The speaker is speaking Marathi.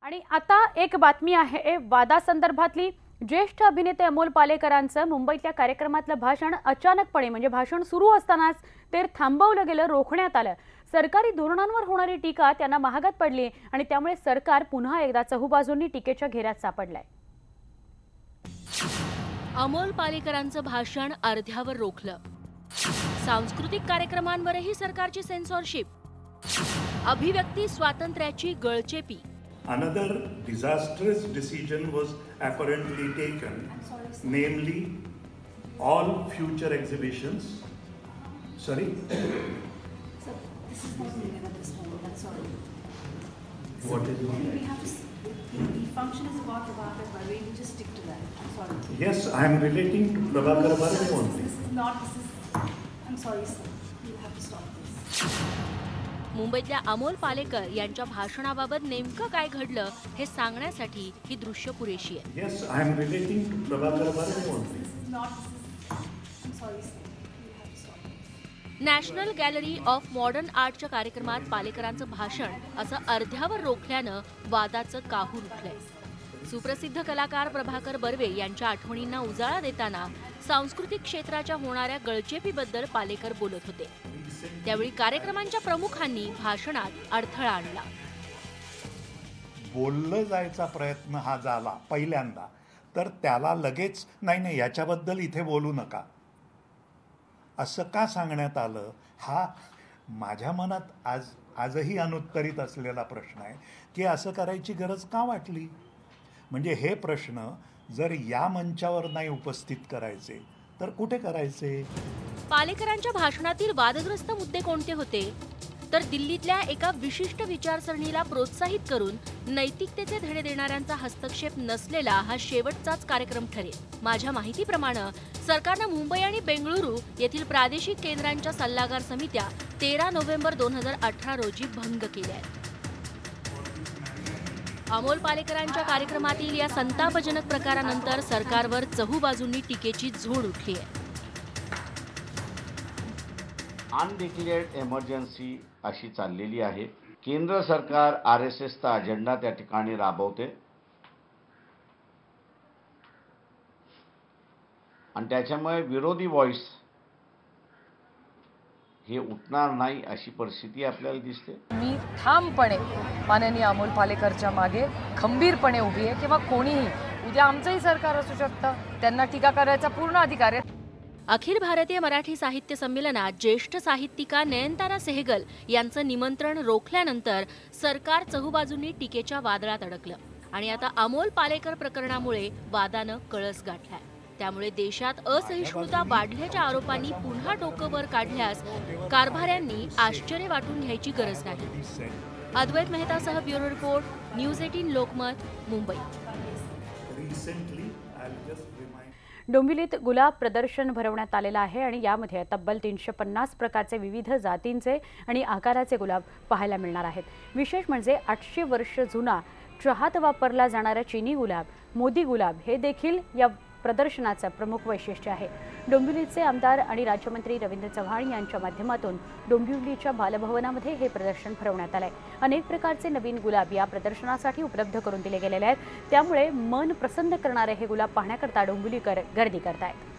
आणि आता एक बातमी आहे वादासंदर्भातली। ज्येष्ठ अभिनेते अमोल पालेकरांचं मुंबईतल्या कार्यक्रमातलं भाषण अचानकपणे म्हणजे भाषण सुरू असतानाच ते थांबवलं गेलं, रोखण्यात आलं। सरकारी धोरणांवर होणारी टीका त्यांना महागात पडली आणि त्यामुळे सरकार पुन्हा एकदा चहूबाजूंनी टीकेच्या घेऱ्यात सापडलंय। अमोल पालेकरांचं भाषण अर्ध्यावर रोखलं। सांस्कृतिक कार्यक्रमांवरही सरकारची सेन्सॉरशिप। अभिव्यक्ती स्वातंत्र्याची गळचेपी। Another disastrous decision was apparently taken, namely all future exhibitions. Sorry? Sir, this is not needed at this moment, I'm sorry. What is it? We have to, the function is about Prabhakar Barve, we just stick to that, I'm sorry. Yes, I am relating to Prabhakar Barve only. This is, I'm sorry sir, you have to stop this. मुंबईतल्या अमोल पालेकर यांच्या भाषणाबाबत नेमकं काय घडलं हे सांगण्यासाठी ही दृश्य पुरेशी आहे। Yes, I am relating to Prabhakar Barve only. I'm sorry sir, you have to stop. National gallery of modern आर्टच्या कार्यक्रमात पालेकरांचं भाषण असं अर्ध्यावर रोखल्यानं वादाचं काहूर उठलंय। सुप्रसिद्ध कलाकार प्रभाकर बर्वे यांच्या आठवणींना उजाळा देताना सांस्कृतिक क्षेत्राच्या होणाऱ्या गळचेपीबद्दल पालेकर बोलत होते। त्यावेळी कार्यक्रमांच्या प्रमुखांनी भाषणात अडथळा आणला। बोललं जायचा प्रयत्न हा झाला पहिल्यांदा, तर त्याला लगेच नाही याच्याबद्दल इथे बोलू नका असं का सांगण्यात आलं, हा माझ्या मनात आजही अनुत्तरित असलेला प्रश्न आहे की असं करायची गरज का वाटली। म्हणजे हे प्रश्न जर या मंचावर नाही उपस्थित करायचे तर कुठे करायचे। पालेकरांच्या भाषणातील वादग्रस्त मुद्दे कोणते होते, तर दिल्लीतल्या एका विशिष्ट विचारसरणीला प्रोत्साहित करून नैतिकतेचे धडे देणाऱ्यांचा हस्तक्षेप नसलेला हा शेवटचाच कार्यक्रम ठरेल। माझ्या माहितीप्रमाणे सरकारनं मुंबई आणि बेंगळुरू येथील प्रादेशिक केंद्रांच्या सल्लागार समित्या 13 नोव्हेंबर 2018 रोजी भंग केल्या आहेत। अमोल पालेकरांच्या कार्यक्रमातील या संतापजनक प्रकारानंतर सरकारवर चहूबाजूंनी टीकेची झोड उठली आहे। अनडिक्लेअर्ड इमर्जन्सी अशी चाललेली आहे। केंद्र सरकार RSSचा अजेंडा त्या ठिकाणी राबवते आणि त्याच्यामुळे विरोधी व्हॉइस हे उठणार नाही अशी परिस्थिती आपल्याला दिसते। मी ठामपणे माननीय अमोल पालेकरच्या मागे खंबीरपणे उभी आहे, किंवा कोणीही उद्या आमचंही सरकार असू शकतं, त्यांना टीका करायचा पूर्ण अधिकार आहे। अखिल भारतीय मराठी साहित्य संमेलनात ज्येष्ठ साहित्यिका नयनतारा सेहगल यांचं निमंत्रण रोखल्यानंतर सरकार चहूबाजूंनी टीकेच्या वादळात अडकलं आणि आता अमोल पालेकर प्रकरणामुळे वादानं कळस गाठलाय। त्यामुळे देशात असहिष्णुता वाढल्याच्या आरोपांनी पुन्हा डोकं वर काढल्यास कारभाऱ्यांनी आश्चर्य वाटून घ्यायची गरज नाही। अद्वैत मेहतासह bureau report, news 18 Lokmat, Mumbai. डोंबिवलीत गुलाब प्रदर्शन भरवण्यात आलेलं आहे आणि यामध्ये तब्बल 350 प्रकारचे विविध जातींचे आणि आकाराचे गुलाब पाहायला मिळणार आहेत। विशेष म्हणजे 800 वर्ष जुना चहात वापरला जाणारा चीनी गुलाब, मोदी गुलाब हे देखील या प्रदर्शनाचं प्रमुख वैशिष्ट्य आहे। डोंबिवलीचे आमदार आणि राज्यमंत्री रवींद्र चव्हाण यांच्या माध्यमातून डोंबिवलीच्या बालभवनामध्ये हे प्रदर्शन भरवण्यात आलंय। अनेक प्रकारचे नवीन गुलाब या प्रदर्शनासाठी उपलब्ध करून दिले गेलेले आहेत, त्यामुळे मन प्रसन्न करणारे हे गुलाब पाहण्याकरता डोंबिवलीकर गर्दी करतायत।